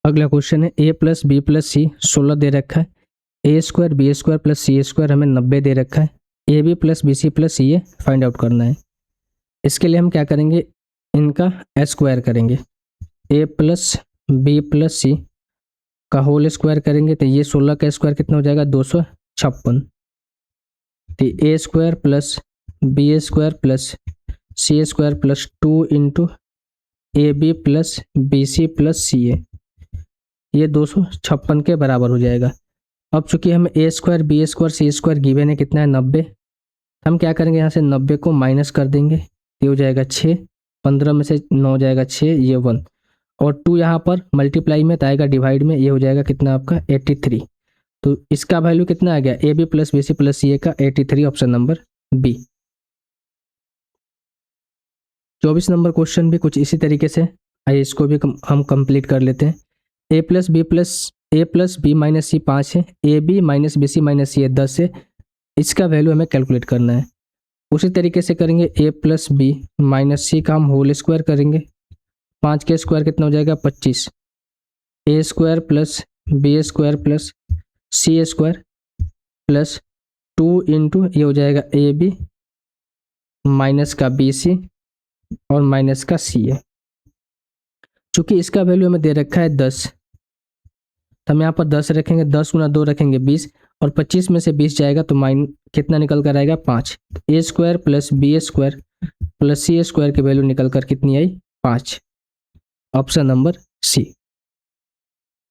अगला क्वेश्चन है A plus B plus C 16 दे रखा है, A square B square plus C square हमें 90 दे रखा है, A B plus B C plus C A find out करना है। इसके लिए हम क्या करेंगे, इनका स्क्वायर करेंगे, ए प्लस बी प्लस सी का होल स्क्वायर करेंगे तो ये 16 का स्क्वायर कितना हो जाएगा 256। तो A square plus B square plus C square plus 2 into A B plus B C plus C A, ये 256 के बराबर हो जाएगा। अब चूंकि हमें A square B square C square given है कितना है 90, हम क्या करेंगे यहाँ से 90 को माइनस कर देंगे, ये हो जाएगा 6, 15 में से 9 हो जाएगा 6, ये 1 और 2 यहाँ पर मल्टीप्लाई में तो आएगा डिवाइड में, ये हो जाएगा कितना आपका 83। तो इसका वैल्यू कितना आ गया, A B plus B C plus C A का 83, option number B. 24 number question भी कुछ इसी तरीके से, आइए इसको भी हम कंप्लीट कर लेते हैं। A plus B minus C 5 है, A B minus B C minus C 10 है, इसका वैल्यू हमें कैलकुलेट करना है। उसी तरीके से करेंगे, ए प्लस बी माइनस सी का हम होल स्क्वायर करेंगे, 5 के स्क्वायर कितना हो जाएगा 25, A square plus B square plus C square plus 2 into ये हो जाएगा ए बी माइनस का बी सी और माइनस का सी ए। चूँकि इसका वैल्यू हमें दे रखा है 10, तो हम यहाँ पर 10 रखेंगे, 10 गुना 2 रखेंगे 20 और 25 में से 20 जाएगा तो कितना निकल कर आएगा 5। A square plus B square plus C square की वैल्यू निकल कर कितनी आई 5, ऑप्शन नंबर सी।